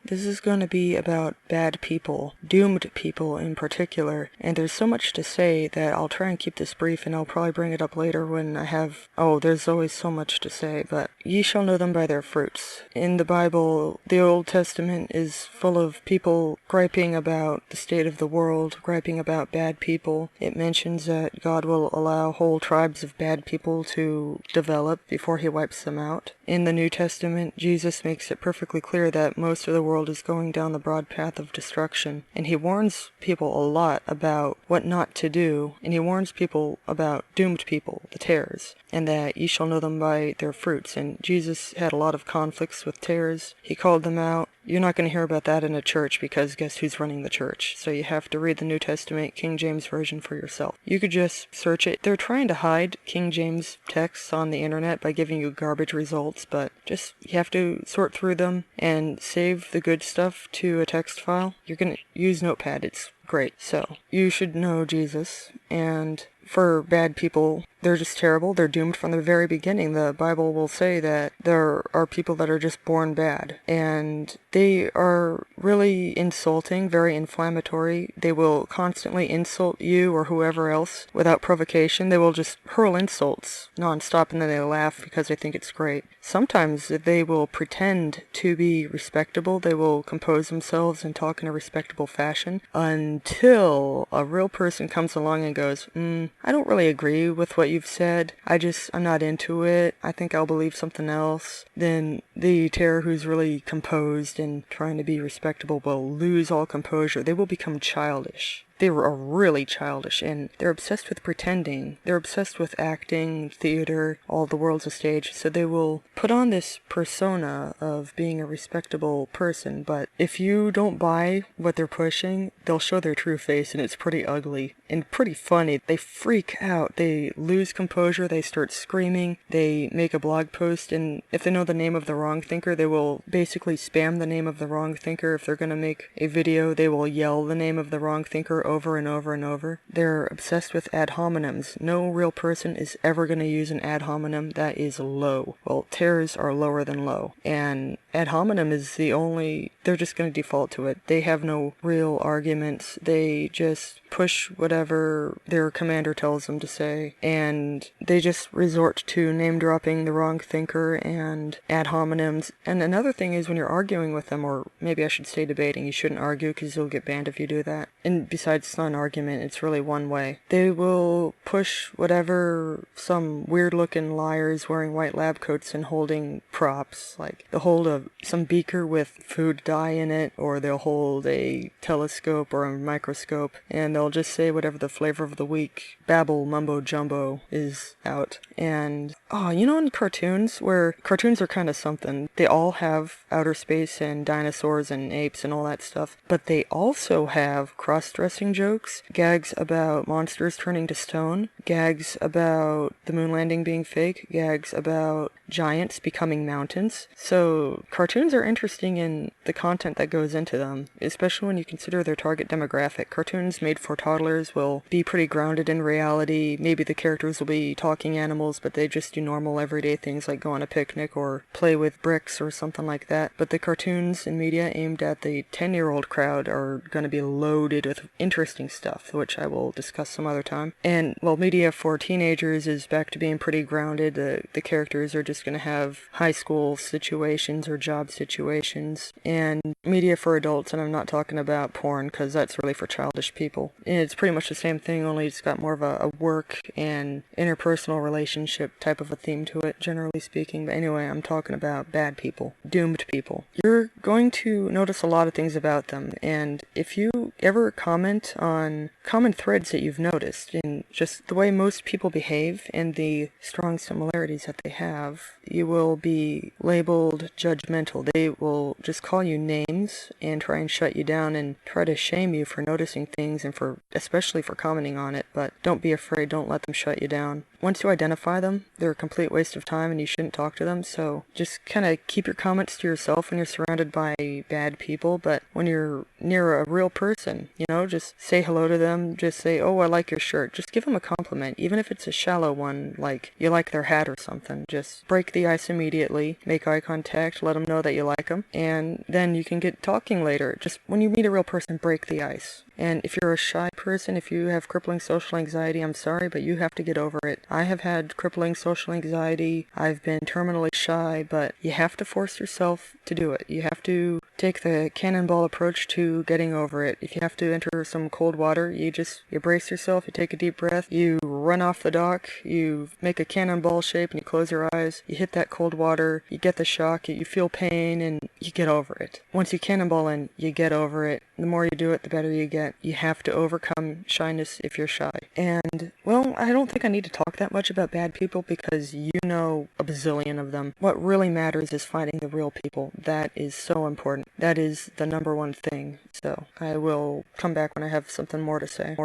This is going to be about bad people, doomed people in particular, and there's so much to say that I'll try and keep this brief, and I'll probably bring it up later when I have... Oh, there's always so much to say, but ye shall know them by their fruits. In the Bible, the Old Testament is full of people griping about the state of the world, griping about bad people. It mentions that God will allow whole tribes of bad people to develop before he wipes them out. In the New Testament, Jesus makes it perfectly clear that most of the world is going down the broad path of destruction, and he warns people a lot about what not to do, and he warns people about doomed people, the tares, and that ye shall know them by their fruits. And Jesus had a lot of conflicts with tares. He called them out. You're not going to hear about that in a church, because guess who's running the church? So you have to read the New Testament King James Version for yourself. You could just search it. They're trying to hide King James texts on the internet by giving you garbage results, but just you have to sort through them and save the good stuff to a text file. You're going to use Notepad. It's great. So you should know Jesus, and for bad people, they're just terrible. They're doomed from the very beginning. The Bible will say that there are people that are just born bad, and they are really insulting, very inflammatory. They will constantly insult you or whoever else without provocation. They will just hurl insults nonstop, and then they laugh because they think it's great. Sometimes they will pretend to be respectable. They will compose themselves and talk in a respectable fashion until a real person comes along and goes, I don't really agree with what you've said. I'm not into it. I think I'll believe something else. Then the terror who's really composed and trying to be respectable will lose all composure. They will become childish. They are really childish, and they're obsessed with pretending. They're obsessed with acting, theater, all the world's a stage, so they will put on this persona of being a respectable person, but if you don't buy what they're pushing, they'll show their true face, and it's pretty ugly and pretty funny. They freak out. They lose composure. They start screaming. They make a blog post, and if they know the name of the wrong thinker, they will basically spam the name of the wrong thinker. If they're going to make a video, they will yell the name of the wrong thinker over and over and over. They're obsessed with ad hominems. No real person is ever going to use an ad hominem. That is low. Well, tares are lower than low. And ad hominem is they're just going to default to it. They have no real arguments. They just push whatever their commander tells them to say, and they just resort to name-dropping the wrong thinker and ad hominems. And another thing is, when you're arguing with them, or maybe I should say debating, you shouldn't argue because you'll get banned if you do that. And besides, it's not an argument, it's really one way. They will push whatever some weird-looking liars wearing white lab coats and holding props, like they'll hold some beaker with food dye in it, or they'll hold a telescope or a microscope, and they'll just say whatever the flavor of the week, babble, mumbo jumbo is out. And, in cartoons, where cartoons are kind of something, they all have outer space and dinosaurs and apes and all that stuff, but they also have cross-dressing jokes, gags about monsters turning to stone, gags about the moon landing being fake, gags about giants becoming mountains. So cartoons are interesting in the content that goes into them, especially when you consider their target demographic. Cartoons made for toddlers will be pretty grounded in reality. Maybe the characters will be talking animals, but they just do normal everyday things like go on a picnic or play with bricks or something like that. But the cartoons and media aimed at the 10-year-old crowd are going to be loaded with interesting stuff, which I will discuss some other time. And, media for teenagers is back to being pretty grounded. The characters are just going to have high school situations or job situations. And media for adults, and I'm not talking about porn, because that's really for childish people. And it's pretty much the same thing, only it's got more of a work and interpersonal relationship type of a theme to it, generally speaking. But anyway, I'm talking about bad people, doomed people. You're going to notice a lot of things about them, and if you ever comment on common threads that you've noticed in just the way most people behave and the strong similarities that they have, you will be labeled judgmental. They will just call you names and try and shut you down and try to shame you for noticing things and especially for commenting on it. But don't be afraid. Don't let them shut you down. once you identify them, they're a complete waste of time and you shouldn't talk to them. So just kind of keep your comments to yourself when you're surrounded by bad people. But when you're near a real person, just say hello to them. Just say, oh, I like your shirt. Just give them a compliment, even if it's a shallow one, like you like their hat or something. Just break the ice immediately, make eye contact, let them know that you like them, and then you can get talking later. Just when you meet a real person, break the ice. And if you're a shy person, if you have crippling social anxiety, I'm sorry, but you have to get over it. I have had crippling social anxiety. I've been terminally shy, but you have to force yourself to do it. You have to take the cannonball approach to getting over it. If you have to enter some cold water, you brace yourself, you take a deep breath, you run off the dock, you make a cannonball shape and you close your eyes, you hit that cold water, you get the shock, you feel pain, and you get over it. Once you cannonball in, you get over it. The more you do it, the better you get. You have to overcome shyness if you're shy. And, well, I don't think I need to talk that much about bad people because you know a bazillion of them. What really matters is finding the real people. That is so important. That is the number one thing. So I will come back when I have something more to say.